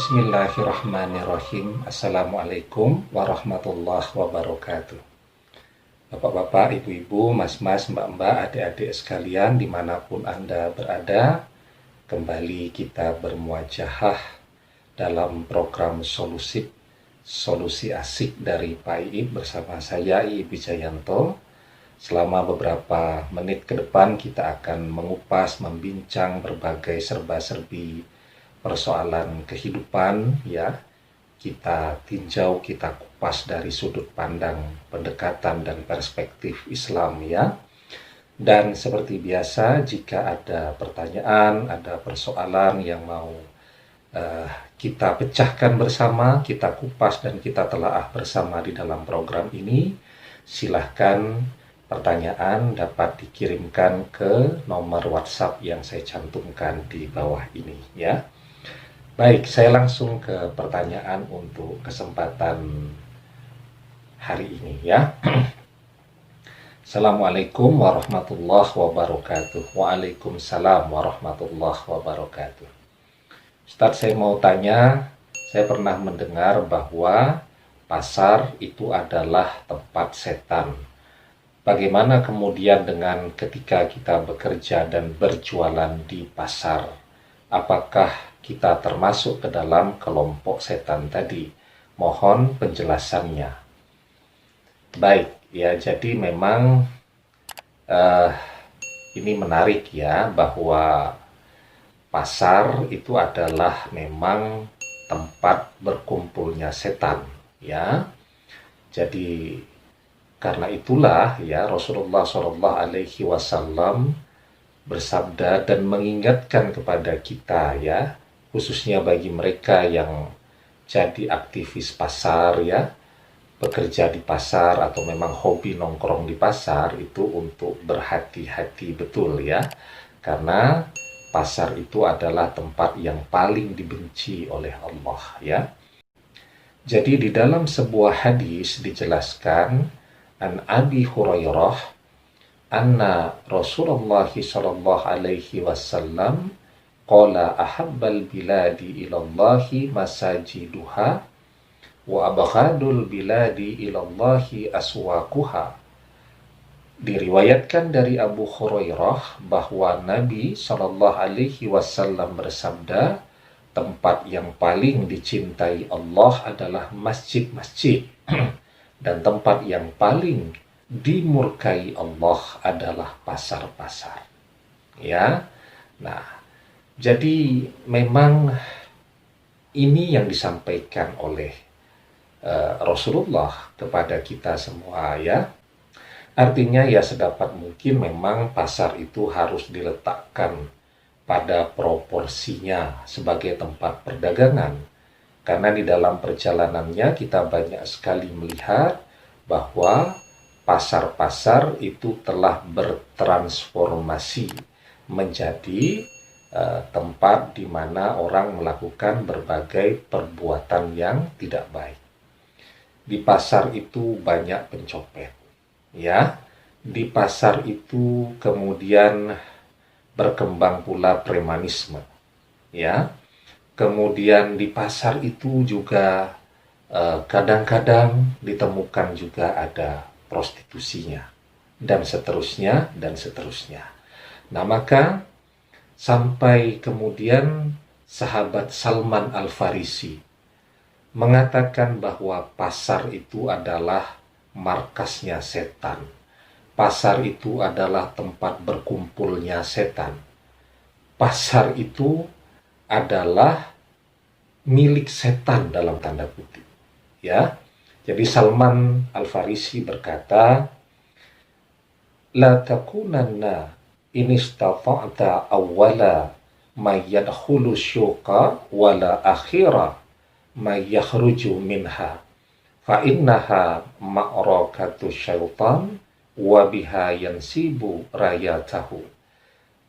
Bismillahirrahmanirrahim. Assalamualaikum warahmatullahi wabarakatuh. Bapak-bapak, ibu-ibu, mas-mas, mbak-mbak, adik-adik sekalian dimanapun Anda berada, kembali kita bermuajahah dalam program Solusi Asik dari Pak Iib bersama saya Iib Wijayanto. Selama beberapa menit ke depan kita akan mengupas, membincang berbagai serba-serbi persoalan kehidupan, ya. Kita tinjau, kita kupas dari sudut pandang pendekatan dan perspektif Islam, ya. Dan seperti biasa, jika ada pertanyaan, ada persoalan yang mau kita pecahkan bersama, kita kupas dan kita telaah bersama di dalam program ini, silahkan pertanyaan dapat dikirimkan ke nomor WhatsApp yang saya cantumkan di bawah ini, ya. Baik, saya langsung ke pertanyaan untuk kesempatan hari ini, ya. Assalamualaikum warahmatullahi wabarakatuh. Waalaikumsalam warahmatullahi wabarakatuh. Ustadz, saya mau tanya, saya pernah mendengar bahwa pasar itu adalah tempat setan. Bagaimana kemudian dengan ketika kita bekerja dan berjualan di pasar? Apakah kita termasuk ke dalam kelompok setan tadi? Mohon penjelasannya. Baik, ya, jadi memang ini menarik, ya, bahwa pasar itu adalah memang tempat berkumpulnya setan, ya. Jadi karena itulah, ya, Rasulullah SAW bersabda dan mengingatkan kepada kita, ya, khususnya bagi mereka yang jadi aktivis pasar, ya, bekerja di pasar atau memang hobi nongkrong di pasar, itu untuk berhati-hati betul, ya, karena pasar itu adalah tempat yang paling dibenci oleh Allah, ya. Jadi di dalam sebuah hadis dijelaskan, an Abi Hurairah anna Rasulullah sallallahu alaihi wasallam qala ahabbal biladi ilallahi masajiduha wa abghadul biladi ilallahi aswaquha. Diriwayatkan dari Abu Hurairah bahwa Nabi sallallahu alaihi wasallam bersabda, tempat yang paling dicintai Allah adalah masjid-masjid dan tempat yang paling dimurkai Allah adalah pasar-pasar, ya. Nah, jadi memang ini yang disampaikan oleh Rasulullah kepada kita semua, ya. Artinya, ya, sedapat mungkin memang pasar itu harus diletakkan pada proporsinya sebagai tempat perdagangan, karena di dalam perjalanannya kita banyak sekali melihat bahwa pasar-pasar itu telah bertransformasi menjadi tempat di mana orang melakukan berbagai perbuatan yang tidak baik. Di pasar itu banyak pencopet, ya. Di pasar itu kemudian berkembang pula premanisme, ya. Kemudian di pasar itu juga kadang-kadang ditemukan juga ada prostitusinya, dan seterusnya, dan seterusnya. Nah, maka sampai kemudian sahabat Salman Al-Farisi mengatakan bahwa pasar itu adalah markasnya setan. Pasar itu adalah tempat berkumpulnya setan. Pasar itu adalah milik setan dalam tanda kutip, ya. Jadi Salman Al-Farisi berkata, la takunanna in istata'ta awwala ma yadkhulu syuqa wala akhira ma yakhruju minha fa innaha ma'rakatu syaitan wa biha yansibu rayatahu.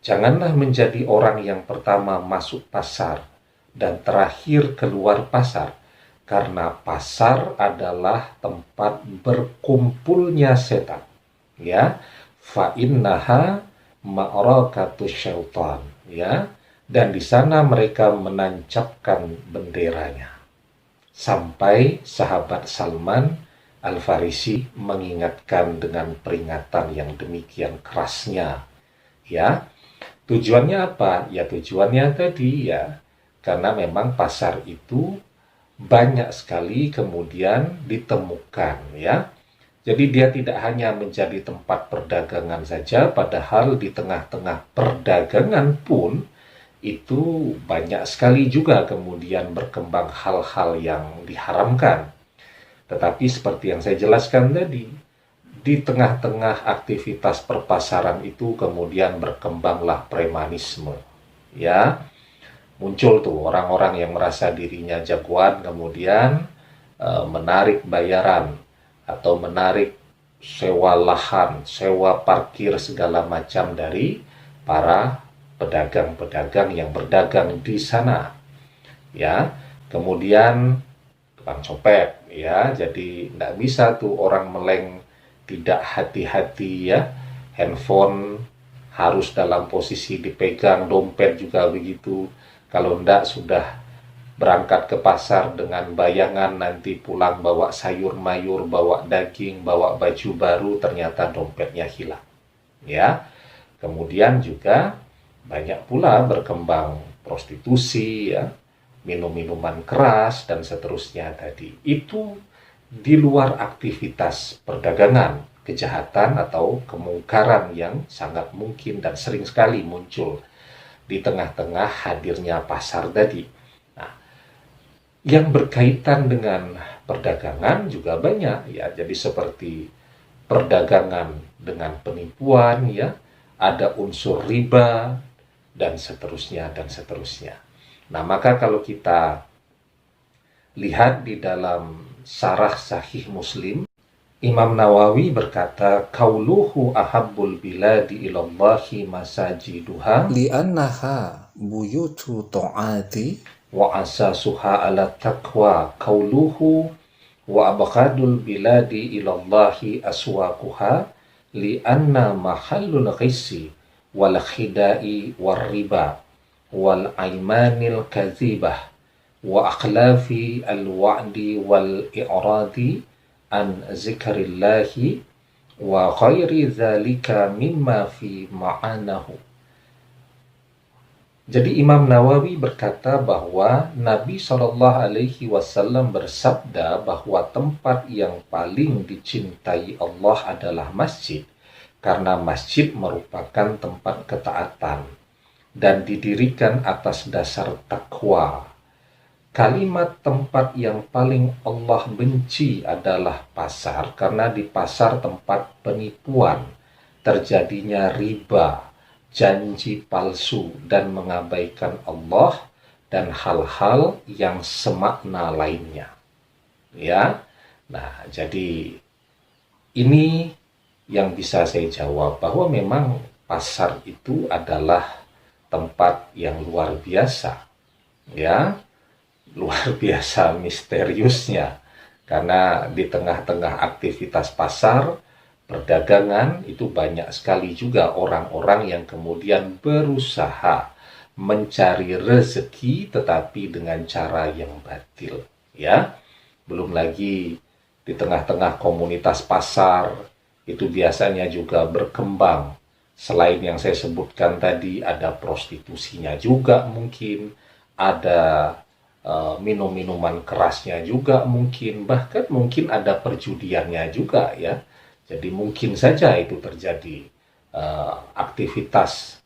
Janganlah menjadi orang yang pertama masuk pasar dan terakhir keluar pasar, karena pasar adalah tempat berkumpulnya setan, ya. Fa innaha ma'rakatus syaitan, ya. dan di sana mereka menancapkan benderanya. Sampai sahabat Salman Al-Farisi mengingatkan dengan peringatan yang demikian kerasnya. Ya, tujuannya apa? Ya tujuannya tadi ya, karena memang pasar itu banyak sekali kemudian ditemukan ya. Jadi dia tidak hanya menjadi tempat perdagangan saja, padahal di tengah-tengah perdagangan pun itu banyak sekali juga kemudian berkembang hal-hal yang diharamkan. Tetapi seperti yang saya jelaskan tadi, di tengah-tengah aktivitas perpasaran itu kemudian berkembanglah premanisme. Ya, muncul tuh orang-orang yang merasa dirinya jagoan kemudian menarik bayaran atau menarik sewa lahan, sewa parkir segala macam dari para pedagang-pedagang yang berdagang di sana. Ya, kemudian tukang copet ya, jadi tidak bisa tuh orang meleng tidak hati-hati ya, handphone harus dalam posisi dipegang, dompet juga begitu. Kalau tidak sudah berangkat ke pasar dengan bayangan nanti pulang bawa sayur mayur, bawa daging, bawa baju baru, ternyata dompetnya hilang ya. Kemudian juga banyak pula berkembang prostitusi ya, minum-minuman keras dan seterusnya tadi. Itu di luar aktivitas perdagangan, kejahatan atau kemungkaran yang sangat mungkin dan sering sekali muncul di tengah-tengah hadirnya pasar tadi. Nah, yang berkaitan dengan perdagangan juga banyak ya. Jadi seperti perdagangan dengan penipuan ya, ada unsur riba dan seterusnya dan seterusnya. Nah, maka kalau kita lihat di dalam Syarah Sahih Muslim, Imam Nawawi berkata, "Qauluhu ahabbul biladi ilallahi masajiduha li'annaha buyutu ta'ati wa asasuha ala taqwa. Qauluhu wa abghadul biladi ilallahi aswaquha li'anna mahallul ghissi wal khida'i war riba wal aimanil kadzibah wa akhlafi al wa'di wal i'radi an zikrillahi wa khairi dzalika mimma fi ma'anahu." Jadi Imam Nawawi berkata bahwa Nabi SAW bersabda bahwa tempat yang paling dicintai Allah adalah masjid, karena masjid merupakan tempat ketaatan dan didirikan atas dasar takwa. Kalimat tempat yang paling Allah benci adalah pasar, karena di pasar tempat penipuan, terjadinya riba, janji palsu, dan mengabaikan Allah dan hal-hal yang semakna lainnya. Ya, nah jadi ini yang bisa saya jawab bahwa memang pasar itu adalah tempat yang luar biasa, ya, luar biasa misteriusnya, karena di tengah-tengah aktivitas pasar perdagangan itu banyak sekali juga orang-orang yang kemudian berusaha mencari rezeki tetapi dengan cara yang batil, ya. Belum lagi di tengah-tengah komunitas pasar itu biasanya juga berkembang, selain yang saya sebutkan tadi, ada prostitusinya juga mungkin, ada minum-minuman kerasnya juga mungkin, bahkan mungkin ada perjudiannya juga ya. Jadi mungkin saja itu terjadi aktivitas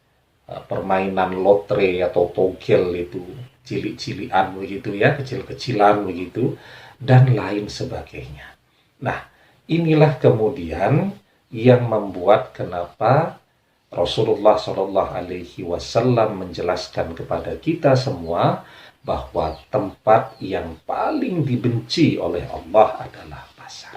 permainan lotre atau togel itu cilik-cilian begitu ya, kecil-kecilan begitu, dan lain sebagainya. Nah, inilah kemudian yang membuat kenapa Rasulullah SAW menjelaskan kepada kita semua bahwa tempat yang paling dibenci oleh Allah adalah pasar.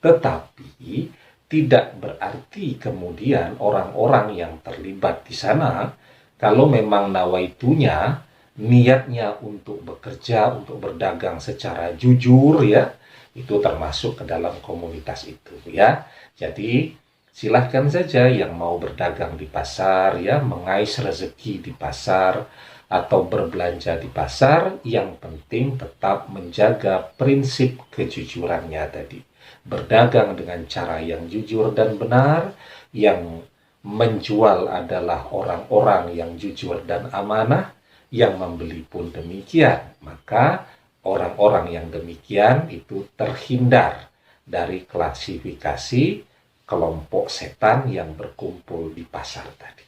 Tetapi tidak berarti kemudian orang-orang yang terlibat di sana, kalau memang nawaitunya, niatnya untuk bekerja, untuk berdagang secara jujur ya, itu termasuk ke dalam komunitas itu ya. Jadi silahkan saja yang mau berdagang di pasar ya, mengais rezeki di pasar, atau berbelanja di pasar, yang penting tetap menjaga prinsip kejujurannya tadi. Berdagang dengan cara yang jujur dan benar, yang menjual adalah orang-orang yang jujur dan amanah, yang membeli pun demikian. Maka orang-orang yang demikian itu terhindar dari klasifikasi kelompok setan yang berkumpul di pasar tadi.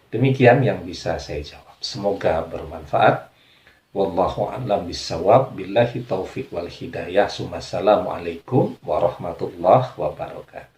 Demikian yang bisa saya jawab. Semoga bermanfaat. Wallahu a'lam bishawab. Billahi taufiq wal hidayah. Assalamualaikum warahmatullahi wabarakatuh.